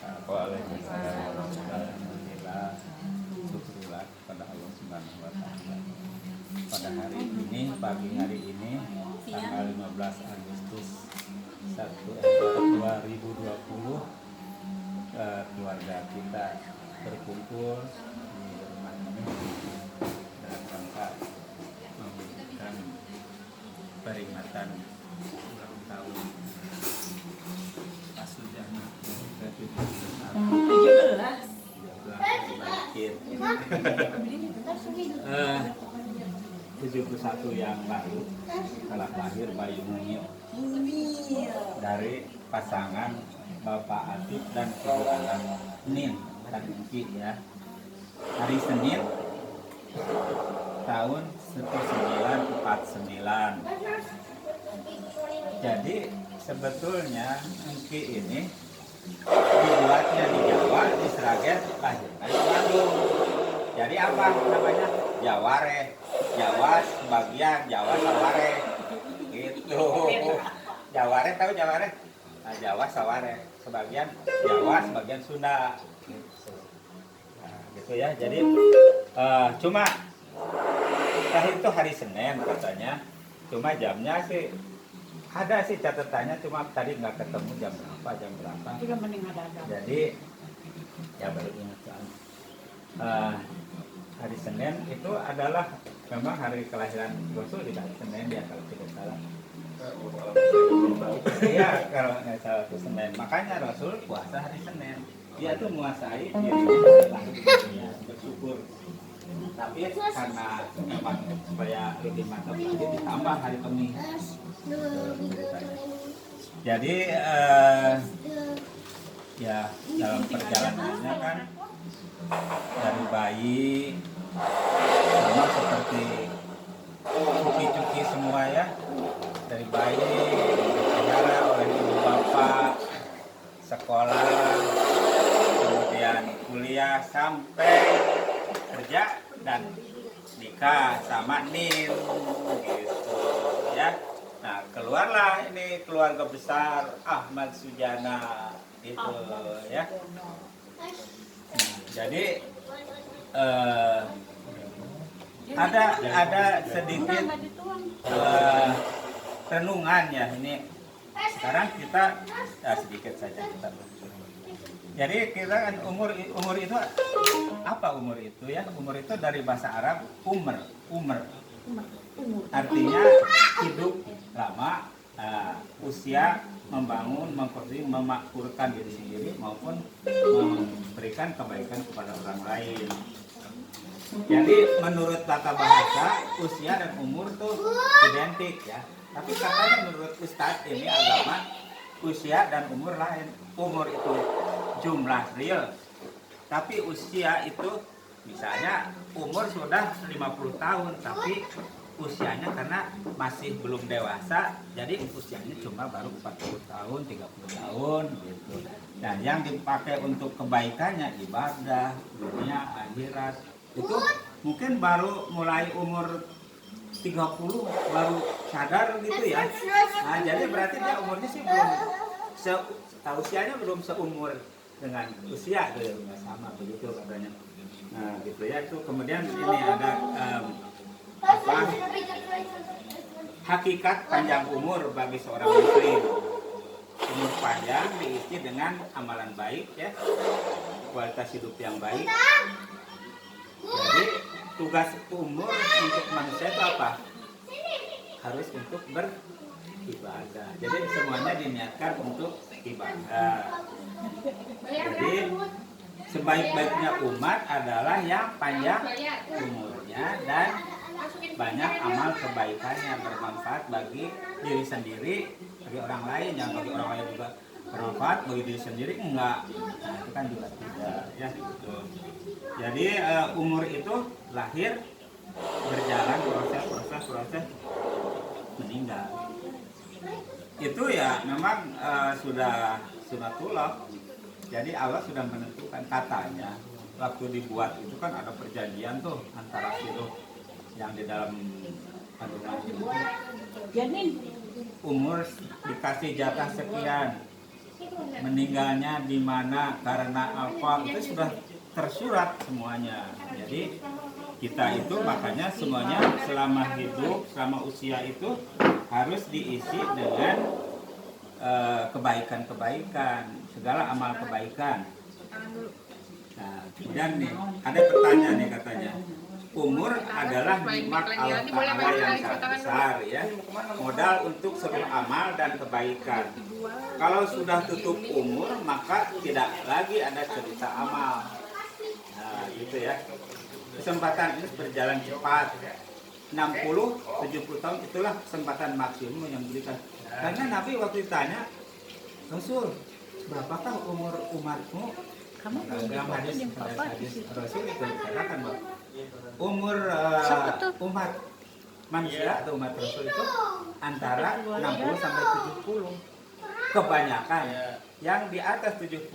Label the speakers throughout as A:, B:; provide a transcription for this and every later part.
A: Waalaikumsalam. Alhamdulillah, syukurlah kepada Allah Subhanahu wa Ta'ala. Pada hari ini, pagi hari ini, tanggal 15 Agustus 2020, keluarga kita berkumpul di rumah ini dalam rangka memberikan peringatan ulang tahun Pak Sujana ke-71 yang lalu telah lahir bayi mungil dari pasangan Bapak Atif dan Ibu Alam Nin dan Engki ya. Hari Senin tahun 1949. Jadi sebetulnya Engki ini dibuatnya di Jawa, di Sragen, lahirnya di Bandung. Jadi apa namanya? Jaware. Jawa sebagian, Jawa Saware. Gitu. Jaware, tahu Jaware? Nah, Jawa Saware. Sebagian Jawa, sebagian Sunda. Gitu. Nah, gitu ya. Jadi cuma tadi itu hari Senin katanya. Cuma jamnya sih ada sih catatannya, cuma tadi nggak ketemu jam berapa. Jadi ya baru ingat hari Senin itu adalah memang hari kelahiran Rasul di hari Senin ya kalau tidak salah. Iya kalau nggak salah itu Senin. Makanya Rasul puasa hari Senin. Dia tuh menguasai dirinya lahir di dunia, bersyukur. Tapi karena memang supaya lebih mantap lagi ditambah hari Kamis. Jadi ya dalam perjalanannya kan dari bayi sama seperti cuki-cuki semua ya, dari bayi dipelihara oleh ibu bapak, sekolah, kemudian kuliah sampai kerja dan nikah sama Nin gitu ya. Nah keluarlah ini keluarga besar Ahmad Sujana gitu ya. Jadi ada sedikit renungan ya ini. Sekarang kita sedikit saja kita. Jadi kita kan umur itu apa umur itu ya? Umur itu dari bahasa Arab umr. Artinya hidup lama, usia, membangun, memakmurkan diri sendiri maupun memberikan kebaikan kepada orang lain. Jadi menurut tata bahasa usia dan umur itu identik ya. Tapi katanya menurut Ustadz ini agama usia dan umur lain. Umur itu jumlah real. Tapi usia itu misalnya umur sudah 50 tahun tapi usianya karena masih belum dewasa, jadi usianya cuma baru 40 tahun, 30 tahun gitu. Dan yang dipakai untuk kebaikannya ibadah, dunia, akhirat. Itu mungkin baru mulai umur 30 baru sadar gitu ya. Nah, jadi berarti dia umurnya sih belum usianya belum seumur dengan usia gitu, nggak sama begitu katanya. Nah, gitu ya. Itu kemudian ini ada hakikat panjang umur bagi seorang muslim. Umur panjang diisi dengan amalan baik ya, kualitas hidup yang baik. Jadi tugas umur untuk manusia itu apa? Harus untuk beribadah. Jadi semuanya diniatkan untuk ibadah. Jadi sebaik-baiknya umat adalah yang panjang umurnya dan banyak amal kebaikannya, bermanfaat bagi diri sendiri, bagi orang lain, yang bagi orang lain juga bermanfaat, bagi diri sendiri enggak. Nah, itu kan juga tidak ya gitu. Jadi umur itu lahir, berjalan proses meninggal. Itu ya memang sudah sunatullah. Jadi Allah sudah menentukan, katanya waktu dibuat itu kan ada perjanjian tuh antara sirup yang di dalam kandungan itu umur dikasih jatah sekian, meninggalnya di mana, karena apa, itu sudah tersurat semuanya. Jadi kita itu makanya semuanya selama hidup, selama usia itu harus diisi dengan kebaikan-kebaikan, segala amal kebaikan. Nah, kemudian nih ada pertanyaan nih katanya, umur adalah nikmat Allah Ta'ala yang sangat besar ya, modal untuk seluruh amal dan kebaikan. Kalau sudah tutup umur maka tidak lagi ada cerita amal. Nah gitu ya, kesempatan ini berjalan cepat. 60-70 tahun itulah kesempatan maksimum yang diberikan. Karena Nabi waktu ditanya, Rasul, berapakah umur umatmu? Dalam hadis Rasul itu dikatakan bahwa umur umat manusia atau umat Rasul itu antara 60 sampai 70. Kebanyakan yang di atas 70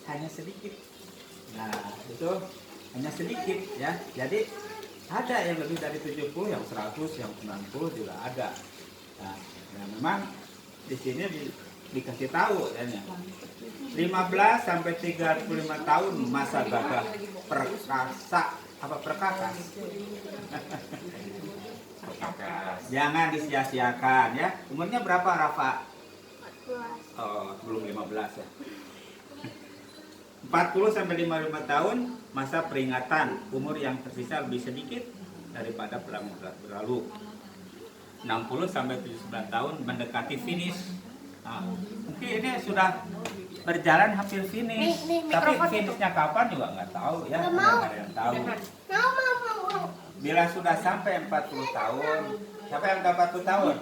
A: hanya sedikit. Nah, itu hanya sedikit ya. Jadi ada yang lebih dari 70, yang 100, yang 90 juga ada. Nah, memang di sini dikasih tahu ya. 15 sampai 35 tahun masa gagah perkasa, apa perkakas. Jangan disia-siakan ya. Umurnya berapa Rafa? Oh, belum 15 ya. 40 sampai 55 tahun masa peringatan, umur yang tersisa lebih sedikit daripada berlalu. 60 sampai 79 tahun mendekati finish. Nah, mungkin ini sudah berjalan hampir finish, tapi finishnya kapan juga nggak tahu ya, nggak ada yang tahu. Bila sudah sampai 40 tahun, siapa yang udah 40 tahun?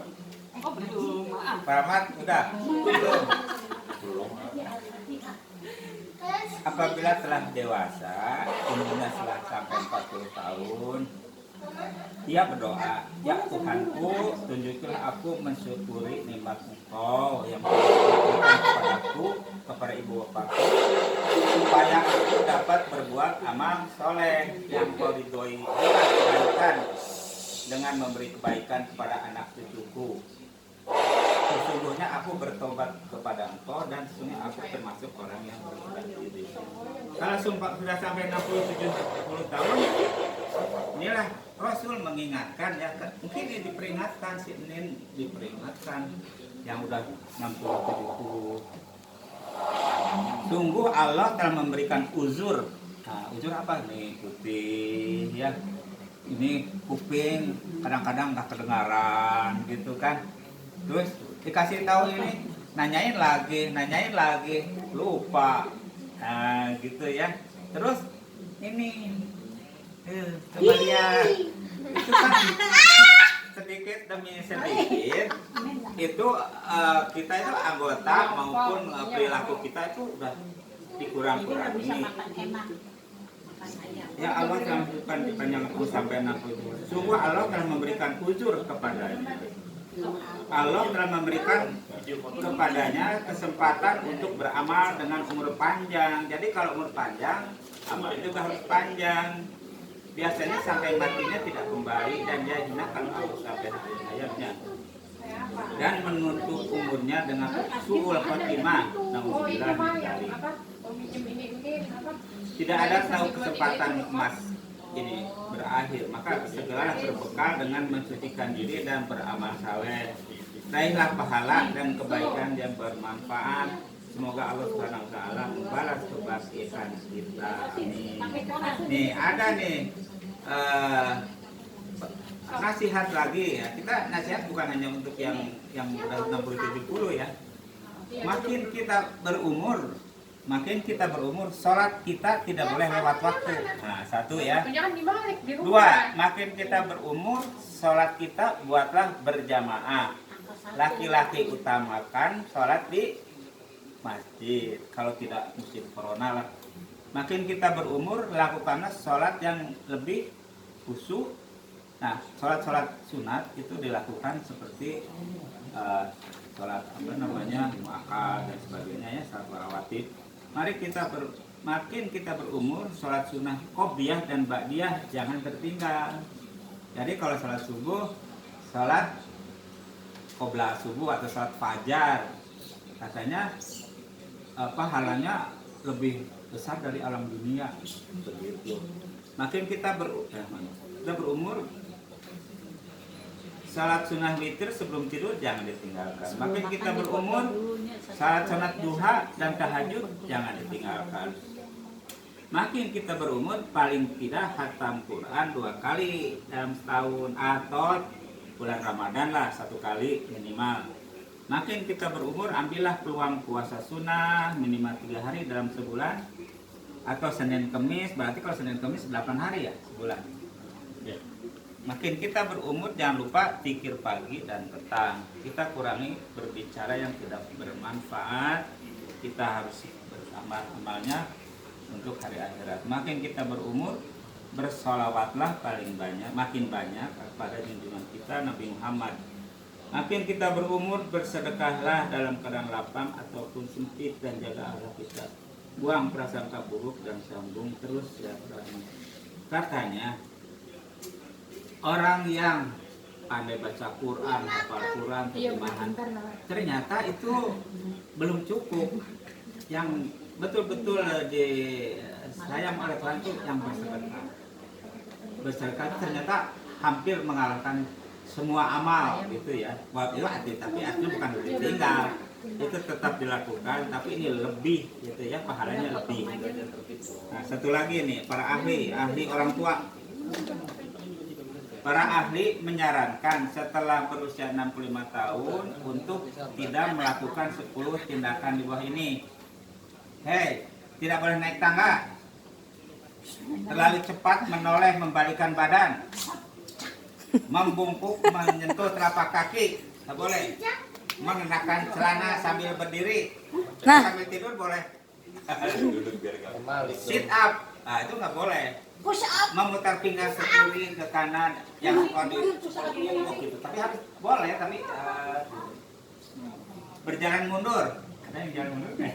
A: Pak Ahmad udah? Belum. Apabila telah dewasa, umurnya telah sampai 40 tahun, dia berdoa, ya Tuhanku, tunjukilah aku mensyukuri nikmat Engkau yang memberikan kepadaku, kepada ibu bapakku, supaya aku dapat berbuat amal soleh yang Kau ridhoi kebaikan dengan memberi kebaikan kepada anak cucuku. Sesungguhnya aku bertobat kepada Engkau dan sesungguhnya aku termasuk orang yang bertobat diri. Kalau sudah sampai 60-70 tahun, inilah Rasul mengingatkan ya, mungkin ini diperingatkan, si Nin diperingatkan yang udah 60-70. Sungguh Allah telah memberikan uzur. Nah, uzur apa nih? Putih ya. Ini kuping kadang-kadang nggak kedengaran gitu kan. Terus dikasih tahu ini, nanyain lagi, lupa. Nah, gitu ya. Terus ini coba lihat, itu kan sedikit demi sedikit itu kita itu anggota maupun perilaku kita itu udah dikurang-kurangi. Ya Allah telah memberikan dipanjang umur sampai 60. Sungguh Allah telah memberikan uzur kepadanya. Allah telah memberikan kepadanya kesempatan untuk beramal dengan umur panjang. Jadi kalau umur panjang, amal itu harus panjang. Biasanya sampai matinya tidak kembali dan dia hinakan Allah sampai akhir hayatnya. Dan menutup umurnya dengan su'ul khotimah. Nauzubillah min dzalik. Tidak ada tahu kesempatan emas ini berakhir, maka segeralah berbekal dengan mensucikan diri dan beramal saleh. Raihlah pahala dan kebaikan yang bermanfaat. Semoga Allah Subhanahu wa taala membalas kebaikan kita. Amin. Nih ada nih nasihat lagi ya. Kita nasihat bukan hanya untuk yang udah 60-70 ya. Makin kita berumur, sholat kita tidak boleh lewat waktu. Nah, satu ya. Dua, makin kita berumur, sholat kita buatlah berjamaah. Laki-laki utamakan sholat di masjid. Kalau tidak musim corona lah. Makin kita berumur, lakukanlah sholat yang lebih khusyuk. Nah, sholat sunat itu dilakukan seperti sholat muakkad dan sebagainya ya, sholat rawatib. Mari makin kita berumur, sholat sunnah qobliyah dan ba'diyah jangan tertinggal. Jadi kalau sholat subuh, sholat qobla subuh atau sholat fajar, katanya pahalanya lebih besar dari alam dunia begitu. Makin kita berumur, salat sunnah witir sebelum tidur jangan ditinggalkan. Makin kita berumur, salat sunat duha dan tahajud jangan ditinggalkan. Makin kita berumur, paling tidak khatam Quran 2 kali dalam setahun, atau bulan Ramadan lah 1 kali minimal. Makin kita berumur, ambillah peluang puasa sunnah minimal 3 hari dalam sebulan, atau Senin Kemis, berarti kalau Senin Kemis 8 hari ya sebulan. Makin kita berumur, jangan lupa zikir pagi dan petang. Kita kurangi berbicara yang tidak bermanfaat. Kita harus beramal-amalnya untuk hari akhirat. Makin kita berumur, bersolawatlah paling banyak, makin banyak kepada junjungan kita Nabi Muhammad. Makin kita berumur, bersedekahlah dalam keadaan lapang ataupun sempit, dan jaga akhlak kita. Buang prasangka buruk dan sambung terus silaturahmi. Katanya, orang yang pandai baca Quran, hafal Quran, terjemahan, ternyata itu belum cukup. Yang betul-betul disayang oleh Tuhan itu yang bersedekah. Bersedekah ternyata hampir mengalahkan semua amal gitu ya. Itu tapi artinya bukan ditinggal, itu tetap dilakukan, tapi ini lebih gitu ya, pahalanya lebih. Nah, satu lagi nih, para ahli orang tua. Para ahli menyarankan setelah berusia 65 tahun untuk tidak melakukan 10 tindakan di bawah ini. Hei, tidak boleh naik tangga, terlalu cepat menoleh membalikkan badan, membungkuk menyentuh telapak kaki, tak boleh. Mengenakan celana sambil berdiri, sambil tidur boleh. Sit up, nah itu nggak boleh. Memutar pinggang ke kiri ke kanan yang gitu, tapi harus boleh, tapi berjalan mundur. Ada yang jalan mundur kan?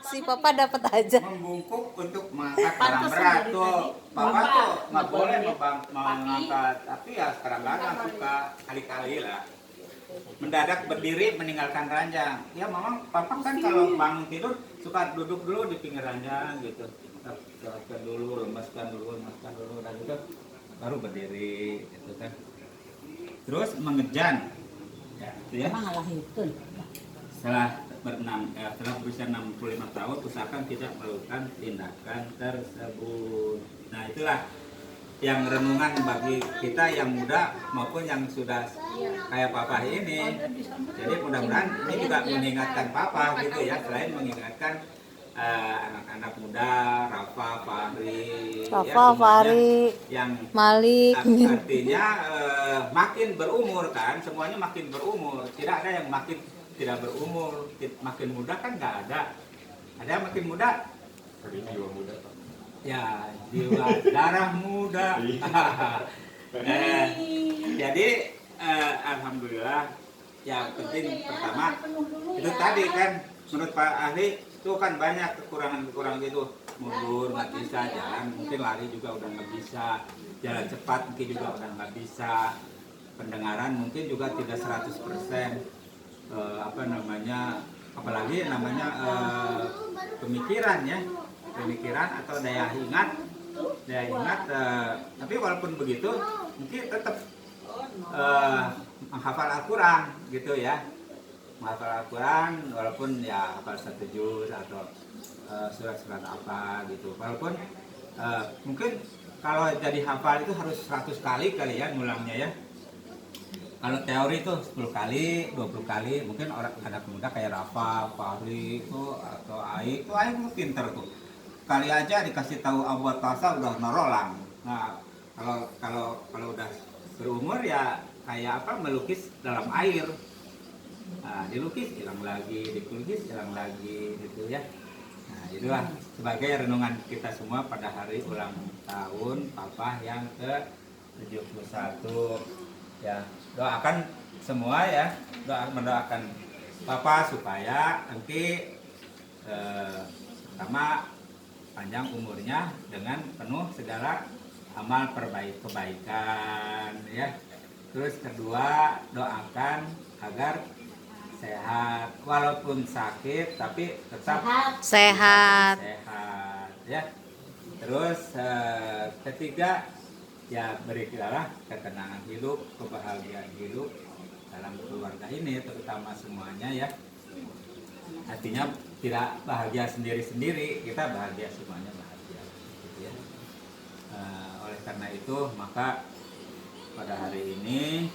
B: Si papa dapat aja.
A: Membungkuk untuk mengangkat barang berat tuh. Papa tuh nggak boleh mengangkat, tapi ya kadang-kadang suka kali-kali lah. Mendadak berdiri meninggalkan ranjang. Ya memang papa kan kalau bangun tidur suka duduk dulu di pinggir ranjang gitu. Jelaskan dulu, lemaskan dulu, dan itu baru berdiri gitu kan. Terus mengejan, ya, gitu ya. Setelah berusia 65 tahun, usahakan tidak melakukan tindakan tersebut. Nah, itulah yang renungan bagi kita yang muda maupun yang sudah kayak papa ini. Jadi mudah-mudahan ini juga mengingatkan papa gitu ya, selain mengingatkan anak-anak muda, Rafa, Fahri, yang
B: Malik.
A: Artinya makin berumur kan, semuanya makin berumur. Tidak ada yang makin tidak berumur, makin muda kan nggak ada. Ada yang makin muda, tapi jiwa muda. Ya, jiwa darah muda. Jadi alhamdulillah, yang penting pertama itu tadi kan, menurut Pak Ahli itu kan banyak kekurangan itu, mundur nggak bisa jalan, mungkin lari juga udah nggak bisa, jalan cepat mungkin juga udah nggak bisa, pendengaran mungkin juga tidak 100%, apalagi namanya pemikiran ya, pemikiran atau daya ingat, tapi walaupun begitu mungkin tetap menghafal Al-Quran gitu ya. Menghafal Al-Quran walaupun ya hafal 1 juz atau surat-surat apa gitu, walaupun mungkin kalau jadi hafal itu harus 100 kali ya ngulangnya ya. Kalau teori itu 10 kali, 20 kali, mungkin anak muda kayak Rafa, Fahri itu atau Ai itu pinter tuh. Kali aja dikasih tahu abad tasa udah norolang. Nah, kalau udah berumur ya kayak apa, melukis dalam air. Nah, dilukis hilang lagi, dilukis hilang lagi gitu ya. Nah, itulah sebagai renungan kita semua pada hari ulang tahun Papa yang ke-71 ya. Doakan semua ya, mendoakan Papa supaya nanti pertama panjang umurnya dengan penuh segala amal kebaikan ya. Terus kedua, doakan agar sehat, walaupun sakit tapi tetap
B: Sehat.
A: sehat ya. Terus ketiga, ya berikanlah ketenangan hidup, kebahagiaan hidup dalam keluarga ini, terutama semuanya ya. Artinya tidak bahagia sendiri-sendiri, kita bahagia semuanya bahagia gitu ya. Oleh karena itu maka pada hari ini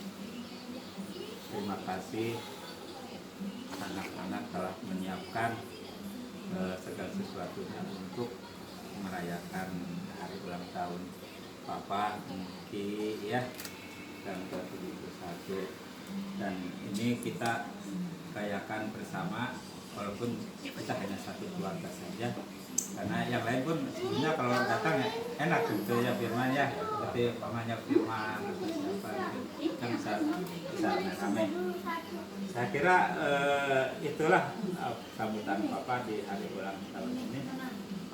A: terima kasih anak-anak telah menyiapkan segala sesuatunya untuk merayakan hari ulang tahun Papa Ki ya, dan ke-71. Dan ini kita rayakan bersama, walaupun kita hanya satu keluarga saja, karena yang lain pun sebenarnya kalau datang ya enak gitu ya, Firman ya, seperti pamannya Firman atau siapa gitu, kan bisa ramai. Saya kira itulah sambutan Papa di hari ulang tahun ini.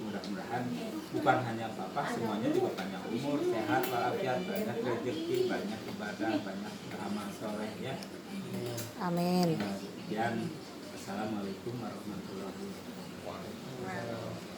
A: Mudah-mudahan bukan hanya Papa, semuanya juga panjang umur, sehat, walafiat, banyak rezeki, banyak ibadah, banyak amal soleh ya.
B: Amin.
A: Sekian, assalamualaikum warahmatullahi wabarakatuh.